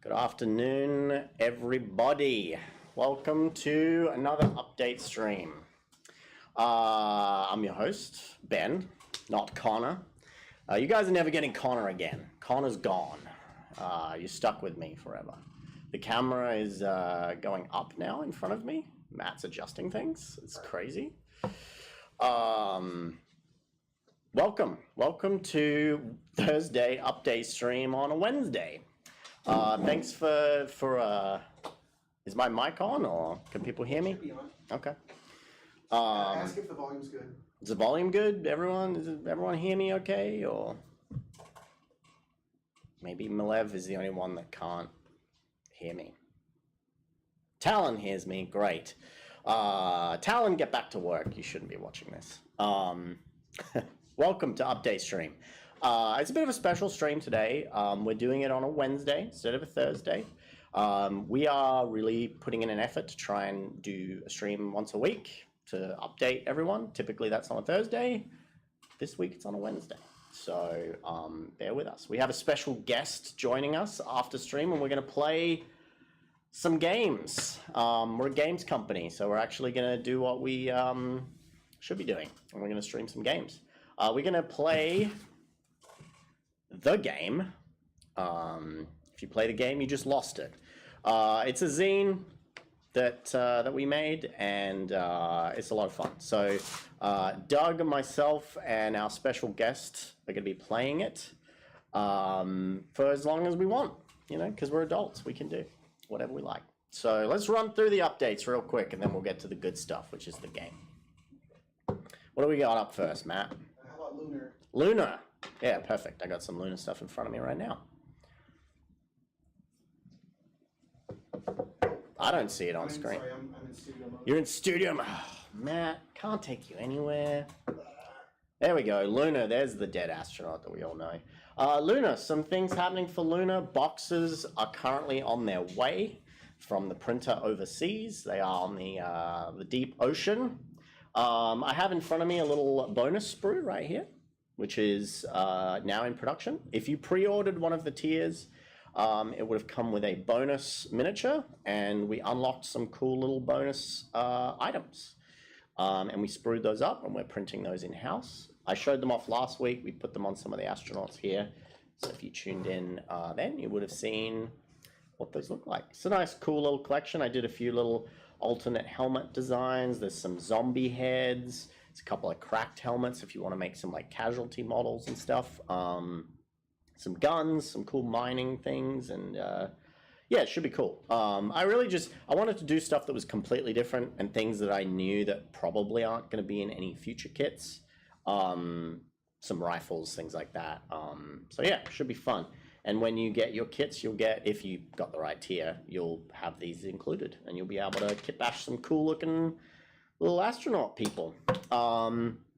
Good afternoon, everybody. Welcome to another update stream. I'm your host, Ben, not Connor. You guys are never getting Connor again. Connor's gone. You're stuck with me forever. The camera is going up now in front of me. Matt's adjusting things. It's crazy. Welcome to Thursday update stream on a Wednesday. Thanks for is my mic on, or can people hear me? Should be on. Okay. Ask if the volume's good. Is the volume good? Does everyone hear me okay? Or maybe Malev is the only one that can't hear me. Talon hears me, great. Talon, get back to work. You shouldn't be watching this. Welcome to Update Stream. It's a bit of a special stream today. We're doing it on a Wednesday instead of a Thursday. We are really putting in an effort to try and do a stream once a week to update everyone. Typically that's on a Thursday. This week it's on a Wednesday. So bear with us. We have a special guest joining us after stream, and we're going to play some games. We're a games company, so we're actually going to do what we should be doing, and we're going to stream some games. We're going to play the game. If you play the game, you just lost it. It's a zine that we made, and it's a lot of fun. So Doug, myself, and our special guest are going to be playing it for as long as we want, you know, because we're adults. We can do whatever we like. So let's run through the updates real quick, and then we'll get to the good stuff, which is the game. What do we got up first, Matt? How about Lunar? Lunar. Yeah, perfect. I got some Lunar stuff in front of me right now. I don't see it on screen. Sorry, I'm in studio mode. You're in studio mode. Oh, Matt, can't take you anywhere. There we go. Lunar, there's the dead astronaut that we all know. Lunar, some things happening for Lunar. Boxes are currently on their way from the printer overseas. They are on the deep ocean. I have in front of me a little bonus sprue right here, which is now in production. If you pre-ordered one of the tiers, it would have come with a bonus miniature, and we unlocked some cool little bonus items. And we sprued those up, and we're printing those in-house. I showed them off last week. We put them on some of the astronauts here. So if you tuned in then, you would have seen what those look like. It's a nice, cool little collection. I did a few little alternate helmet designs. There's some zombie heads. It's a couple of cracked helmets if you want to make some like casualty models and stuff. Some guns, some cool mining things, and yeah, it should be cool. I wanted to do stuff that was completely different and things that I knew that probably aren't going to be in any future kits. Some rifles, things like that. So yeah, it should be fun. And when you get your kits, you'll get, if you got the right tier, you'll have these included, and you'll be able to kit bash some cool looking little astronaut people.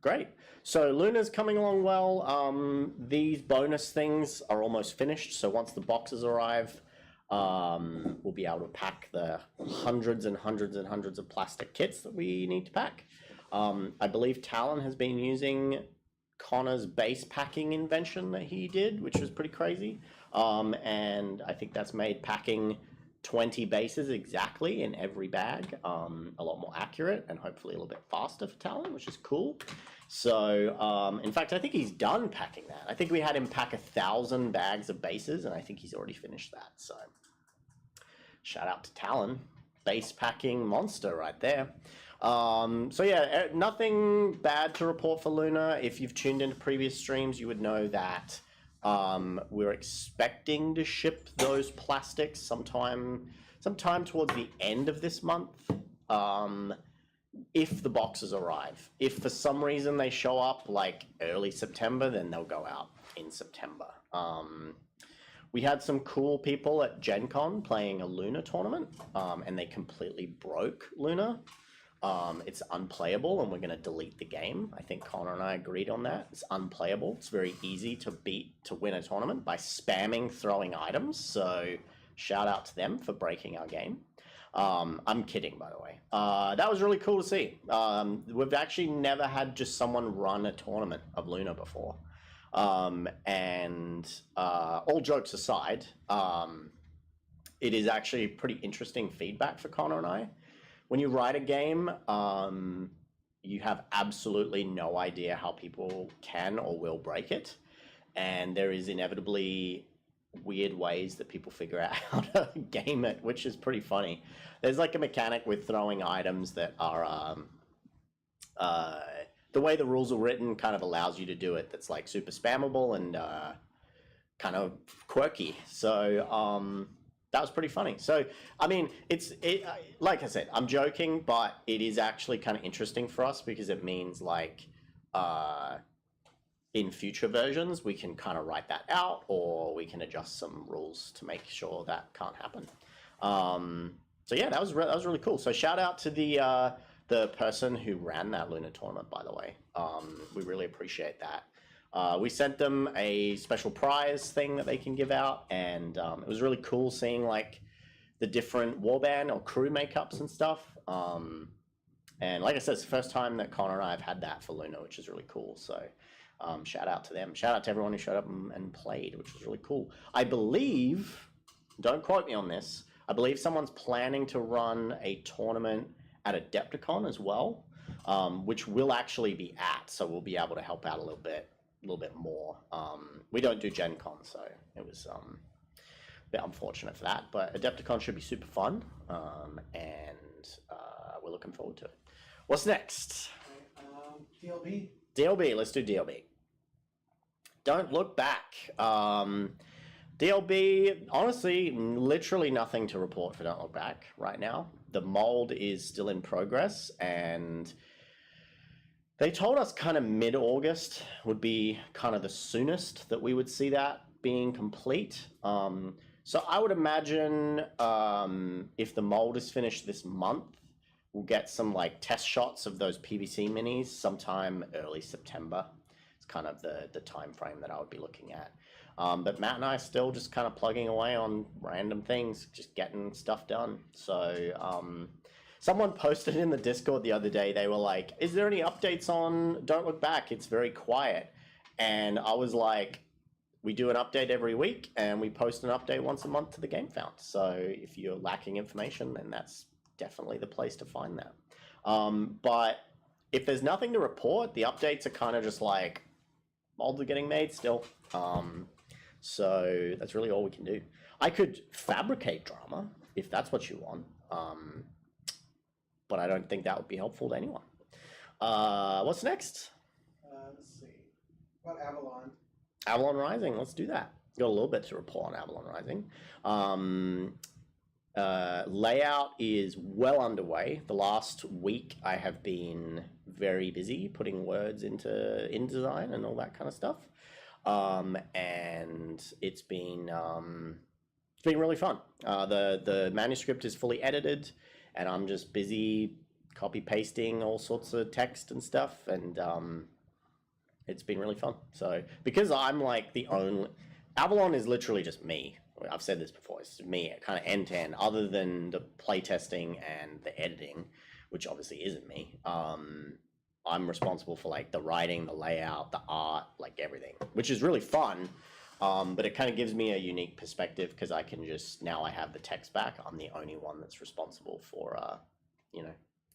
Great. So Lunar's coming along well. These bonus things are almost finished. So once the boxes arrive, we'll be able to pack the hundreds and hundreds and hundreds of plastic kits that we need to pack. I believe Talon has been using Connor's base packing invention that he did, which was pretty crazy. And I think that's made packing 20 bases exactly in every bag a lot more accurate, and hopefully a little bit faster for Talon, which is cool. So in fact, I think he's done packing that. I think we had him pack 1,000 bags of bases, and I think he's already finished that. So shout out to Talon, base packing monster right there. So yeah, nothing bad to report for Lunar. If you've tuned into previous streams, you would know that we're expecting to ship those plastics sometime towards the end of this month, if the boxes arrive. If for some reason they show up like early September, then they'll go out in September. We had some cool people at Gen Con playing a Lunar tournament, and they completely broke Lunar. It's unplayable, and we're going to delete the game. I think Connor and I agreed on that. It's unplayable. It's very easy to win a tournament by spamming throwing items. So shout out to them for breaking our game. I'm kidding, by the way. That was really cool to see. We've actually never had just someone run a tournament of Lunar before. And all jokes aside, it is actually pretty interesting feedback for Connor and I. When you write a game, you have absolutely no idea how people can or will break it. And there is inevitably weird ways that people figure out how to game it, which is pretty funny. There's like a mechanic with throwing items that are the way the rules are written kind of allows you to do it. That's like super spammable and kind of quirky. So that was pretty funny. So I mean, like I said, I'm joking, but it is actually kind of interesting for us because it means like in future versions we can kind of write that out, or we can adjust some rules to make sure that can't happen. So yeah, that was really cool. So shout out to the person who ran that Lunar tournament, by the way. We really appreciate that. We sent them a special prize thing that they can give out, and it was really cool seeing like the different warband or crew makeups and stuff. And like I said, it's the first time that Connor and I have had that for Lunar, which is really cool. So shout out to them. Shout out to everyone who showed up and played, which was really cool. I believe, don't quote me on this, I believe someone's planning to run a tournament at Adepticon as well, which we'll actually be at, so we'll be able to help out a little bit more. We don't do Gen Con, so it was a bit unfortunate for that, but Adepticon should be super fun, and we're looking forward to it. What's next? DLB. DLB, let's do DLB. Don't Look Back. DLB, honestly, literally nothing to report for Don't Look Back right now. The mold is still in progress, and they told us kind of mid-August would be kind of the soonest that we would see that being complete. So I would imagine if the mold is finished this month, we'll get some like test shots of those PVC minis sometime early September. It's kind of the time frame that I would be looking at. But Matt and I are still just kind of plugging away on random things, just getting stuff done. So someone posted in the Discord the other day, they were like, is there any updates on Don't Look Back? It's very quiet. And I was like, we do an update every week, and we post an update once a month to the Game Found. So if you're lacking information, then that's definitely the place to find that. But if there's nothing to report, the updates are kind of just like, molds are getting made still. So that's really all we can do. I could fabricate drama if that's what you want, but I don't think that would be helpful to anyone. What's next? Let's see. What about Avalon? Avalon Rising, let's do that. Got a little bit to report on Avalon Rising. Layout is well underway. The last week I have been very busy putting words into InDesign and all that kind of stuff. And it's been really fun. The manuscript is fully edited, and I'm just busy copy pasting all sorts of text and stuff, and it's been really fun. So because I'm like the only, Avalon is literally just me. I've said this before, it's me kind of end to end, other than the playtesting and the editing, which obviously isn't me. I'm responsible for like the writing, the layout, the art, like everything, which is really fun. But it kind of gives me a unique perspective because I can just, now I have the text back. I'm the only one that's responsible for,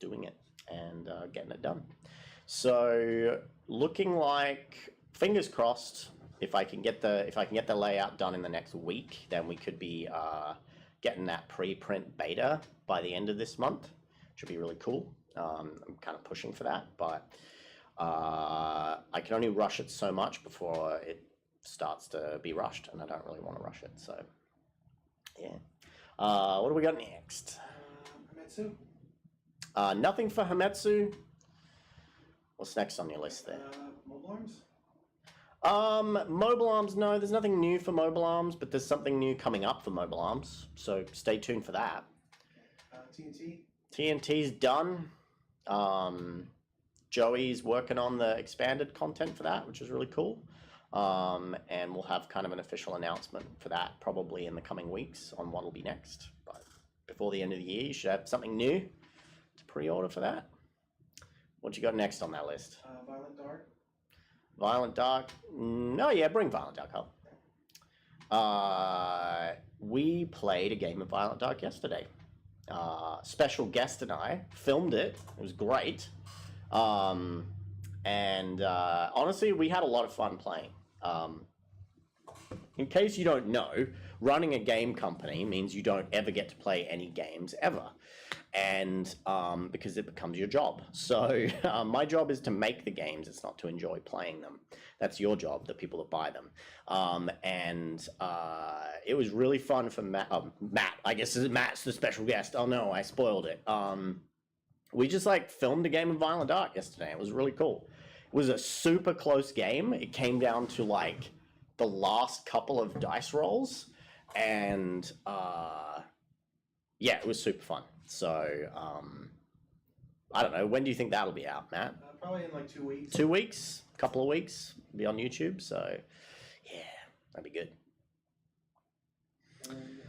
doing it and getting it done. So looking like, fingers crossed, if I can get the layout done in the next week, then we could be getting that pre-print beta by the end of this month, which would be really cool. I'm kind of pushing for that, but I can only rush it so much before it starts to be rushed, and I don't really want to rush it. So, yeah. What do we got next? Hametsu. Nothing for Hametsu. What's next on your list there? Mobile Arms. Mobile Arms, no, there's nothing new for Mobile Arms, but there's something new coming up for Mobile Arms, so stay tuned for that. TNT. TNT's done. Joey's working on the expanded content for that, which is really cool. And we'll have kind of an official announcement for that probably in the coming weeks on what will be next. But before the end of the year, you should have something new to pre-order for that. What you got next on that list? Violent Dark. Violent Dark. No, yeah, bring Violent Dark up. we played a game of Violent Dark yesterday. Special guest and I filmed it. It was great. Honestly, we had a lot of fun playing. In case you don't know, running a game company means you don't ever get to play any games ever. And because it becomes your job. So my job is to make the games. It's not to enjoy playing them. That's your job, the people that buy them. It was really fun for Matt. Matt, I guess Matt's the special guest. Oh no, I spoiled it. We just like filmed a game of Violent Dark yesterday. It was really cool. It was a super close game. It came down to like the last couple of dice rolls, and yeah, it was super fun. So I don't know. When do you think that'll be out, Matt? Probably in like 2 weeks. 2 weeks, couple of weeks, be on YouTube. So yeah, that'd be good. And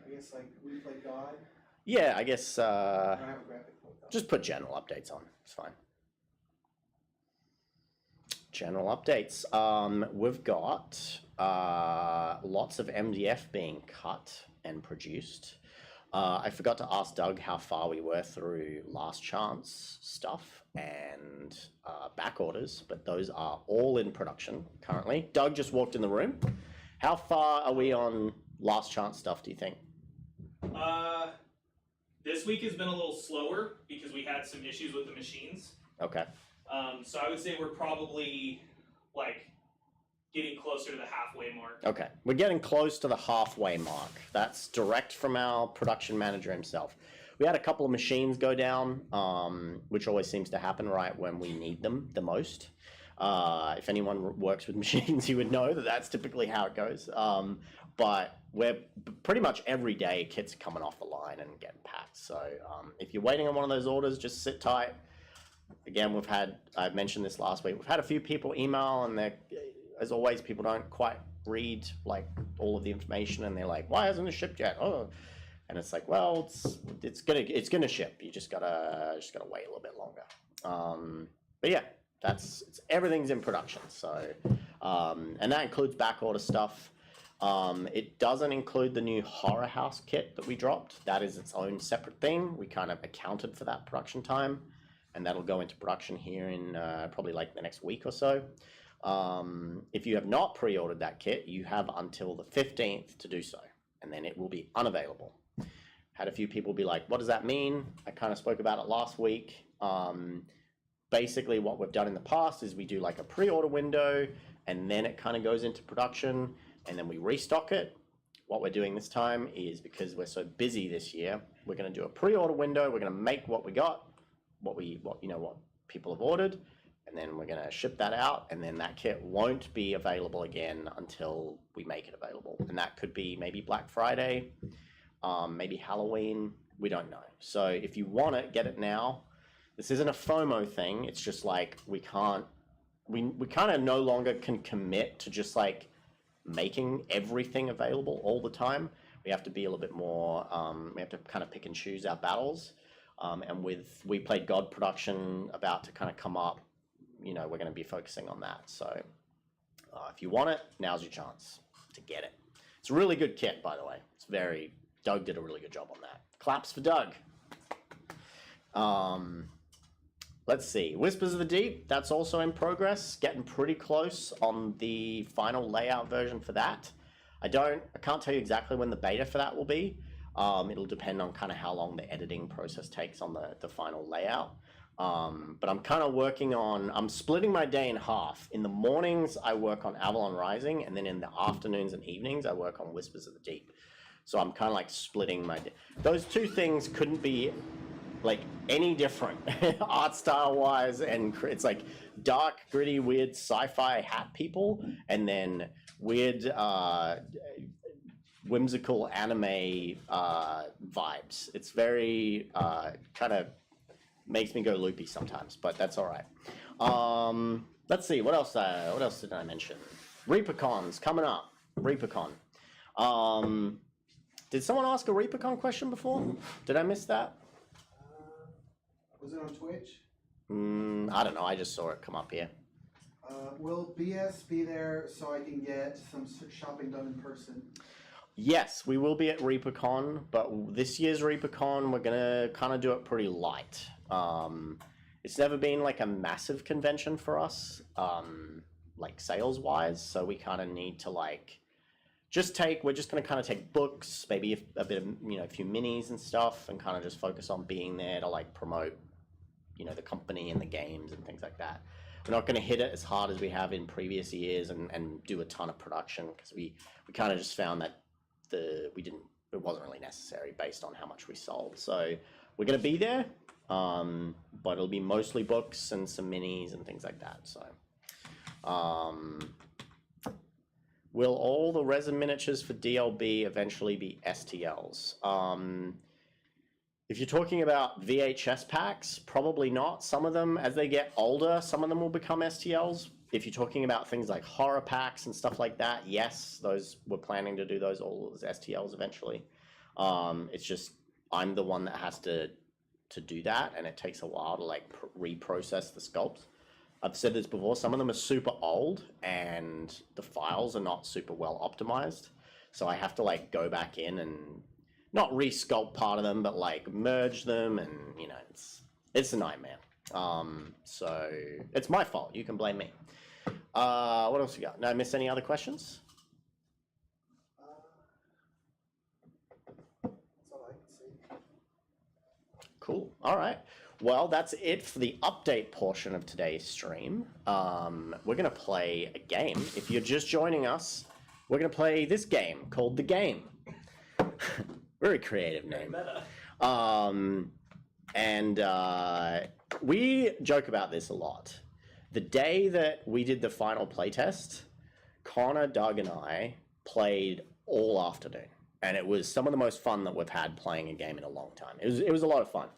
I guess like Replay God. Yeah, I guess I don't have a graphic for it, though. just put general updates on. It's fine. General updates. We've got lots of MDF being cut and produced. I forgot to ask Doug how far we were through last chance stuff and back orders, but those are all in production currently. Doug just walked in the room. How far are we on last chance stuff, do you think? This week has been a little slower because we had some issues with the machines. Okay. So I would say we're probably like getting closer to the halfway mark. Okay, we're getting close to the halfway mark. That's direct from our production manager himself. We had a couple of machines go down, which always seems to happen right when we need them the most. If anyone works with machines, you would know that that's typically how it goes. But we're pretty much every day kits are coming off the line and getting packed. So if you're waiting on one of those orders, just sit tight. Again, I mentioned this last week, we've had a few people email, and they're, as always, people don't quite read like all of the information, and they're like, why hasn't it shipped yet? Oh, and it's like, well, it's gonna ship. You just gotta wait a little bit longer. But yeah, everything's in production. So and that includes back order stuff. It doesn't include the new Horror House kit that we dropped. That is its own separate thing. We kind of accounted for that production time, and that'll go into production here in probably like the next week or so. If you have not pre-ordered that kit, you have until the 15th to do so, and then it will be unavailable. Had a few people be like, what does that mean? I kind of spoke about it last week. Basically what we've done in the past is we do like a pre-order window, and then it kind of goes into production, and then we restock it. What we're doing this time is, because we're so busy this year, we're going to do a pre-order window. We're going to make what we got, what people have ordered, and then we're going to ship that out, and then that kit won't be available again until we make it available. And that could be maybe Black Friday, maybe Halloween, we don't know. So if you want it, get it now. This isn't a FOMO thing. It's just like we kind of no longer can commit to just like making everything available all the time. We have to be a little bit more, we have to kind of pick and choose our battles. And we played God production about to kind of come up, we're going to be focusing on that. So if you want it, now's your chance to get it. It's a really good kit, by the way. Doug did a really good job on that. Claps for Doug. Let's see. Whispers of the Deep, that's also in progress. Getting pretty close on the final layout version for that. I can't tell you exactly when the beta for that will be. It'll depend on kind of how long the editing process takes on the final layout. But I'm kind of I'm splitting my day in half. In the mornings, I work on Avalon Rising, and then in the afternoons and evenings, I work on Whispers of the Deep. So I'm kind of like splitting my day. Those two things couldn't be like any different art style wise, and it's like dark, gritty, weird sci-fi hat people, and then weird whimsical anime vibes. It's very kind of makes me go loopy sometimes, but that's all right. Let's see, what else did I mention? ReaperCon's coming up. ReaperCon. Did someone ask a ReaperCon question before? Did I miss that? Was it on Twitch? I don't know. I just saw it come up here. Will BS be there so I can get some shopping done in person? Yes, we will be at ReaperCon, but this year's ReaperCon, we're gonna kind of do it pretty light. It's never been like a massive convention for us, like sales-wise, so we kind of need to like we're just gonna kind of take books, maybe a bit of, a few minis and stuff, and kind of just focus on being there to like promote, the company and the games and things like that. We're not gonna hit it as hard as we have in previous years and do a ton of production, because we kind of just found that it wasn't really necessary based on how much we sold. So we're going to be there, but it'll be mostly books and some minis and things like that. So will all the resin miniatures for DLB eventually be STLs? If you're talking about VHS packs, probably not. Some of them, as they get older, some of them will become STLs. If you're talking about things like horror packs and stuff like that, yes, we're planning to do those all as STLs eventually. It's just I'm the one that has to do that, and it takes a while to like reprocess the sculpts. I've said this before, some of them are super old and the files are not super well optimized. So I have to like go back in and not re-sculpt part of them, but like merge them, and it's a nightmare. So it's my fault. You can blame me. What else we got? Did I miss any other questions? That's all I can see. Cool. All right. Well, that's it for the update portion of today's stream. We're going to play a game. If you're just joining us, we're going to play this game called The Game. Very creative name. We joke about this a lot. The day that we did the final playtest, Connor, Doug, and I played all afternoon. And it was some of the most fun that we've had playing a game in a long time. It was a lot of fun.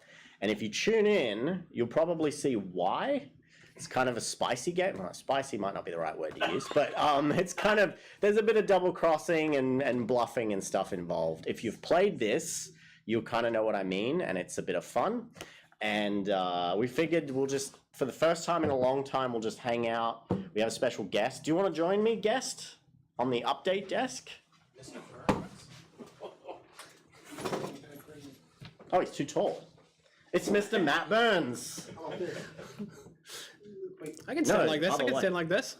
And if you tune in, you'll probably see why. It's kind of a spicy game. Well, spicy might not be the right word to use, but it's kind of, there's a bit of double crossing and bluffing and stuff involved. If you've played this, you'll kind of know what I mean, and it's a bit of fun. And we figured we'll just, for the first time in a long time, we'll just hang out. We have a special guest. Do you want to join me, guest, on the update desk? Mr. Burns. Oh, he's too tall. It's Mr. Matt Burns. Oh, there. I can stand No, like this. I other can way. stand like this.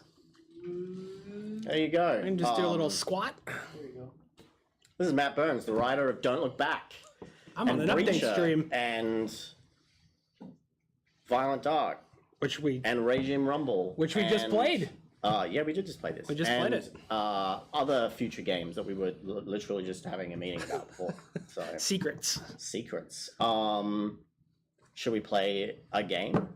There you go. I can just do a little squat. There you go. This is Matt Burns, the writer of Don't Look Back. I'm on an update Breacher stream, and Violent Dark which we and Regime Rumble. just and- played. Yeah, we did just play this. We just and, played it. Other future games that we were literally just having a meeting about before. So Secrets. secrets. Should we play a game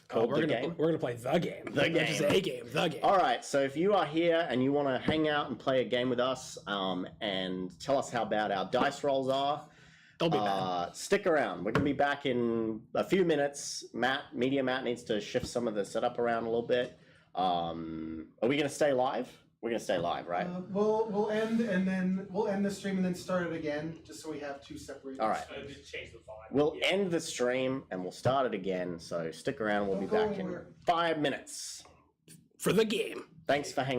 called we're The gonna Game? we're gonna play the game. The Not just game. a game. The game. All right, so if you are here and you want to hang out and play a game with us, and tell us how bad our dice rolls are, Don't be bad. stick around. We're gonna be back in a few minutes. Media Matt needs to shift some of the setup around a little bit. Are we gonna stay live? We're gonna stay live, right? We'll end the stream and then start it again, just so we have two separate. All right. Just change the vibe. We'll end the stream and we'll start it again. So stick around. We'll be Don't go back in anywhere. 5 minutes. For the game. Thanks for hanging